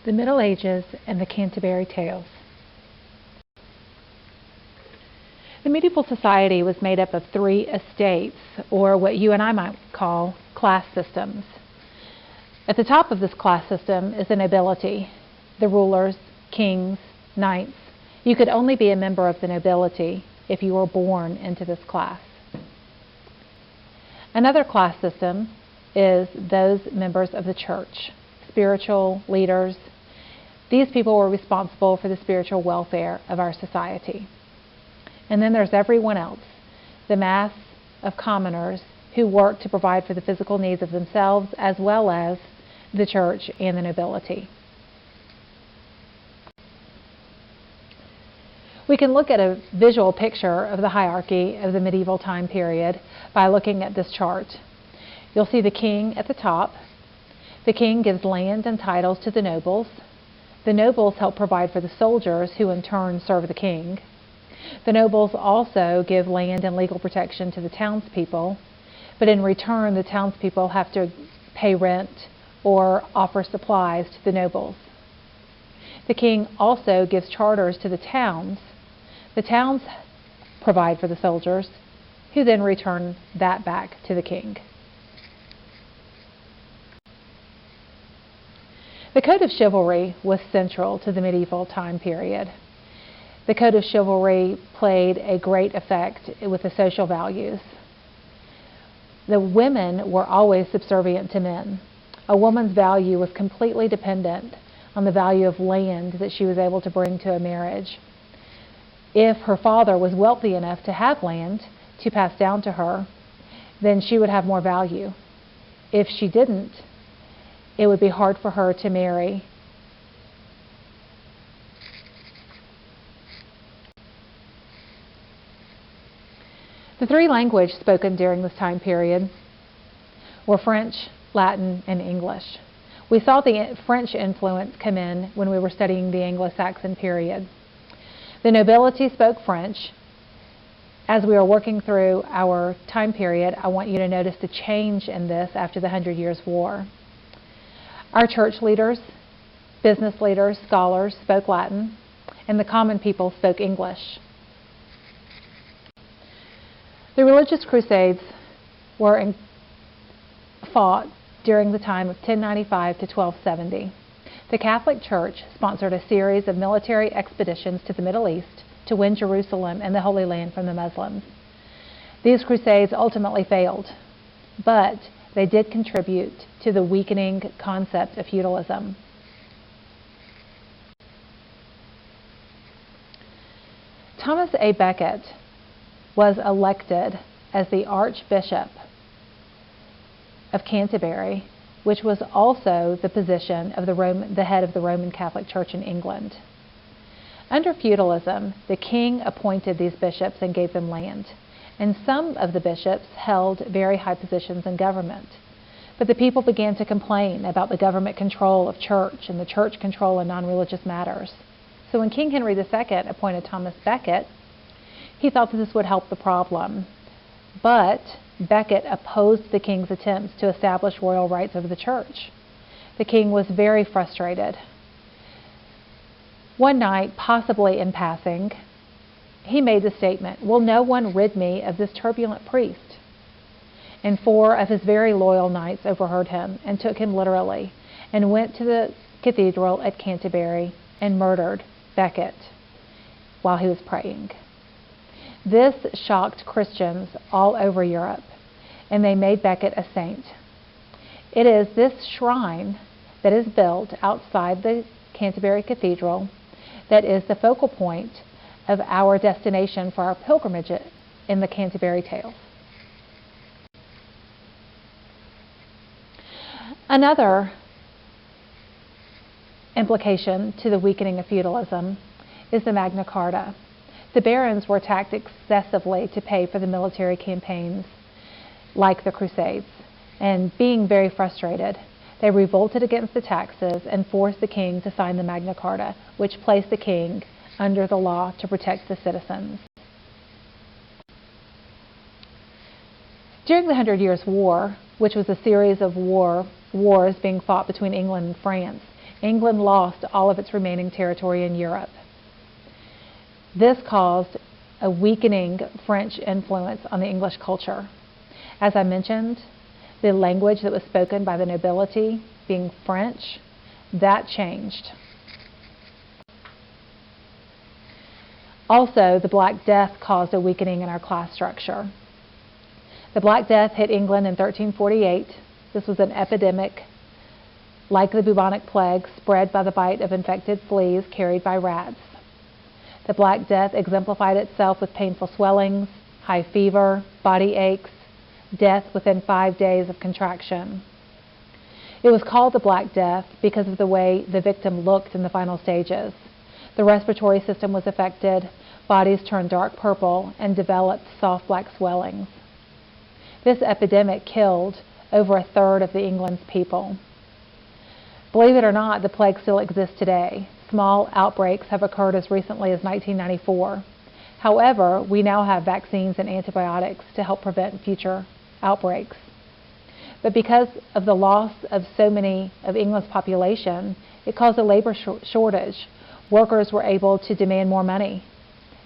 the Middle Ages, and the Canterbury Tales. The medieval society was made up of three estates, or what you and I might call class systems. At the top of this class system is the nobility, the rulers, kings, knights. You could only be a member of the nobility if you were born into this class. Another class system is those members of the church, spiritual leaders. These people were responsible for the spiritual welfare of our society. And then there's everyone else, the mass of commoners who work to provide for the physical needs of themselves as well as the church and the nobility. We can look at a visual picture of the hierarchy of the medieval time period by looking at this chart. You'll see the king at the top. The king gives land and titles to the nobles. The nobles help provide for the soldiers, who in turn serve the king. The nobles also give land and legal protection to the townspeople, but in return the townspeople have to pay rent or offer supplies to the nobles. The king also gives charters to the towns. The towns provide for the soldiers, who then return that back to the king. The code of chivalry was central to the medieval time period. The code of chivalry played a great effect with the social values. The women were always subservient to men. A woman's value was completely dependent on the value of land that she was able to bring to a marriage. If her father was wealthy enough to have land to pass down to her, then she would have more value. If she didn't, it would be hard for her to marry. The three languages spoken during this time period were French, Latin, and English. We saw the French influence come in when we were studying the Anglo-Saxon period. The nobility spoke French. As we are working through our time period, I want you to notice the change in this after the 100 Years' War. Our church leaders, business leaders, scholars spoke Latin, and the common people spoke English. The religious crusades were fought during the time of 1095 to 1270. The Catholic Church sponsored a series of military expeditions to the Middle East to win Jerusalem and the Holy Land from the Muslims. These crusades ultimately failed, but they did contribute to the weakening concept of feudalism. Thomas A. Becket was elected as the Archbishop of Canterbury, which was also the position of the head of the Roman Catholic Church in England. Under feudalism, the king appointed these bishops and gave them land, and some of the bishops held very high positions in government. But the people began to complain about the government control of church and the church control in non-religious matters. So when King Henry II appointed Thomas Becket, he thought that this would help the problem. But Becket opposed the king's attempts to establish royal rights over the church. The king was very frustrated. One night, possibly in passing, he made the statement, "Will no one rid me of this turbulent priest?" And 4 of his very loyal knights overheard him and took him literally and went to the cathedral at Canterbury and murdered Becket while he was praying. This shocked Christians all over Europe, and they made Becket a saint. It is this shrine that is built outside the Canterbury Cathedral that is the focal point of our destination for our pilgrimage in the Canterbury Tales. Another implication to the weakening of feudalism is the Magna Carta. The barons were taxed excessively to pay for the military campaigns like the Crusades, and being very frustrated, they revolted against the taxes and forced the king to sign the Magna Carta, which placed the king under the law to protect the citizens. During the 100 Years' War, which was a series of wars being fought between England and France, England lost all of its remaining territory in Europe. This caused a weakening French influence on the English culture. As I mentioned, the language that was spoken by the nobility, being French, that changed. Also, the Black Death caused a weakening in our class structure. The Black Death hit England in 1348. This was an epidemic like the bubonic plague, spread by the bite of infected fleas carried by rats. The Black Death exemplified itself with painful swellings, high fever, body aches, death within 5 days of contraction. It was called the Black Death because of the way the victim looked in the final stages. The respiratory system was affected, bodies turned dark purple, and developed soft black swellings. This epidemic killed over a third of the England's people. Believe it or not, the plague still exists today. Small outbreaks have occurred as recently as 1994. However, we now have vaccines and antibiotics to help prevent future outbreaks. But because of the loss of so many of England's population, it caused a labor shortage. Workers were able to demand more money.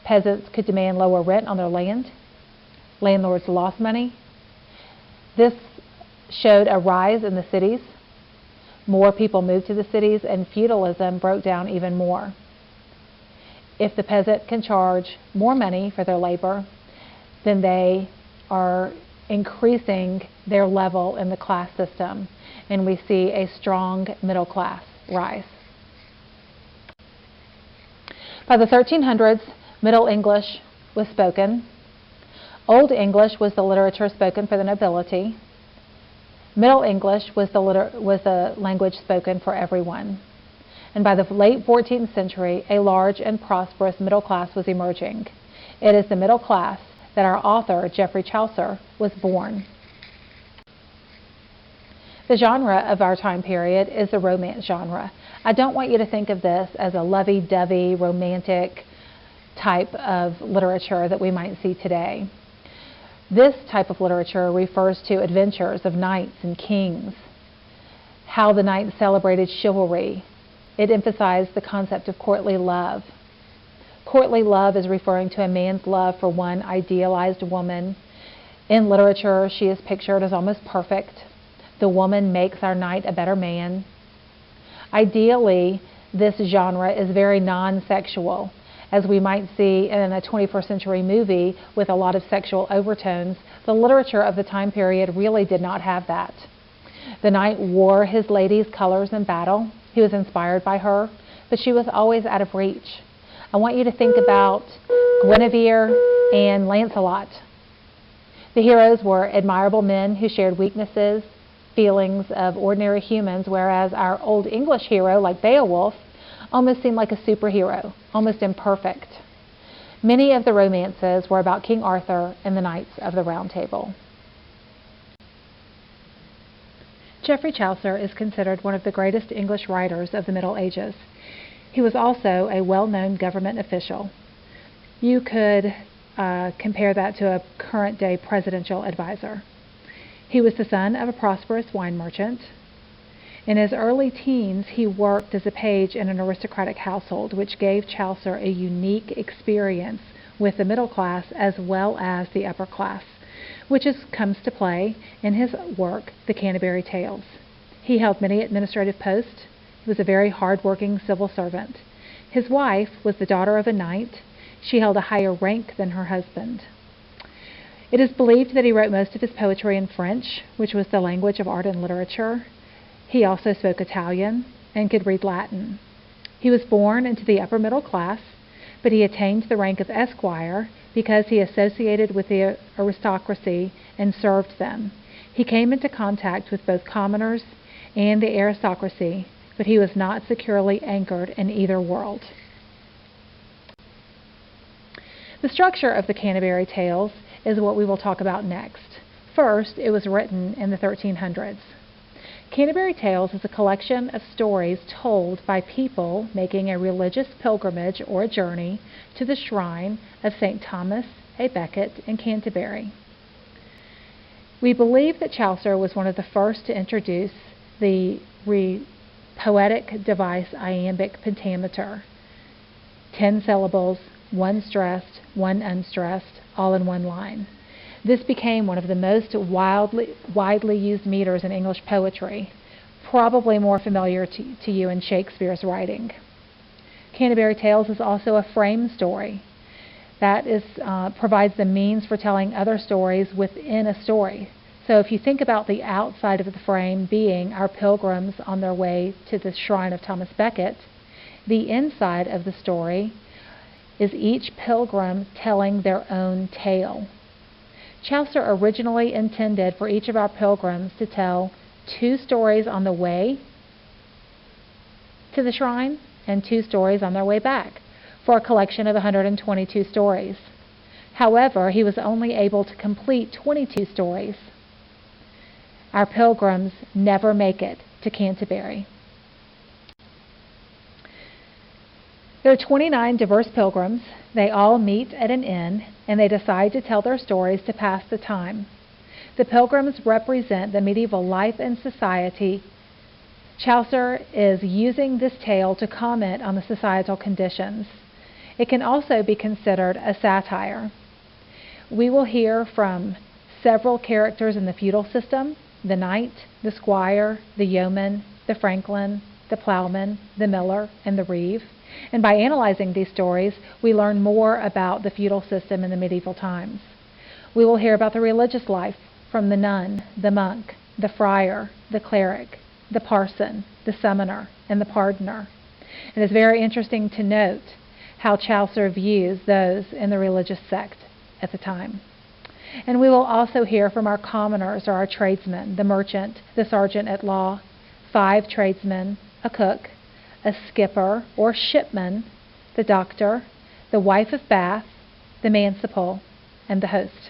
Peasants could demand lower rent on their land. Landlords lost money. This showed a rise in the cities. More people moved to the cities, and feudalism broke down even more. If the peasant can charge more money for their labor, then they are increasing their level in the class system, and we see a strong middle class rise. By the 1300s, Middle English was spoken. Old English was the literature spoken for the nobility. Middle English was the language spoken for everyone. And by the late 14th century, a large and prosperous middle class was emerging. It is the middle class that our author, Geoffrey Chaucer, was born. The genre of our time period is the romance genre. I don't want you to think of this as a lovey-dovey, romantic type of literature that we might see today. This type of literature refers to adventures of knights and kings, how the knights celebrated chivalry. It emphasized the concept of courtly love. Courtly love is referring to a man's love for one idealized woman. In literature, she is pictured as almost perfect. The woman makes our knight a better man. Ideally, this genre is very non-sexual, as we might see in a 21st century movie with a lot of sexual overtones. The literature of the time period really did not have that. The knight wore his lady's colors in battle. He was inspired by her, but she was always out of reach. I want you to think about Guinevere and Lancelot. The heroes were admirable men who shared weaknesses, feelings of ordinary humans, whereas our Old English hero, like Beowulf, almost seemed like a superhero, almost imperfect. Many of the romances were about King Arthur and the Knights of the Round Table. Geoffrey Chaucer is considered one of the greatest English writers of the Middle Ages. He was also a well-known government official. You could compare that to a current-day presidential advisor. He was the son of a prosperous wine merchant. In his early teens, he worked as a page in an aristocratic household, which gave Chaucer a unique experience with the middle class as well as the upper class, which comes to play in his work, The Canterbury Tales. He held many administrative posts. He was a very hard-working civil servant. His wife was the daughter of a knight. She held a higher rank than her husband. It is believed that he wrote most of his poetry in French, which was the language of art and literature. He also spoke Italian and could read Latin. He was born into the upper middle class, but he attained the rank of esquire because he associated with the aristocracy and served them. He came into contact with both commoners and the aristocracy, but he was not securely anchored in either world. The structure of the Canterbury Tales is what we will talk about next. First, it was written in the 1300s. Canterbury Tales is a collection of stories told by people making a religious pilgrimage or a journey to the shrine of St. Thomas à Becket in Canterbury. We believe that Chaucer was one of the first to introduce the poetic device iambic pentameter. 10 syllables, one stressed, one unstressed, all in one line. This became one of the most widely used meters in English poetry, probably more familiar to you in Shakespeare's writing. Canterbury Tales is also a frame story. That provides the means for telling other stories within a story. So if you think about the outside of the frame being our pilgrims on their way to the shrine of Thomas Becket, the inside of the story is each pilgrim telling their own tale. Chaucer originally intended for each of our pilgrims to tell 2 stories on the way to the shrine and 2 stories on their way back, for a collection of 122 stories. However, he was only able to complete 22 stories. Our pilgrims never make it to Canterbury. There are 29 diverse pilgrims. They all meet at an inn, and they decide to tell their stories to pass the time. The pilgrims represent the medieval life and society. Chaucer is using this tale to comment on the societal conditions. It can also be considered a satire. We will hear from several characters in the feudal system: the knight, the squire, the yeoman, the franklin, the plowman, the miller, and the reeve. And by analyzing these stories, we learn more about the feudal system in the medieval times. We will hear about the religious life from the nun, the monk, the friar, the cleric, the parson, the summoner, and the pardoner. It is very interesting to note how Chaucer views those in the religious sect at the time. And we will also hear from our commoners, or our tradesmen: the merchant, the sergeant at law, 5 tradesmen, a cook, a skipper or shipman, the doctor, the wife of Bath, the manciple, and the host.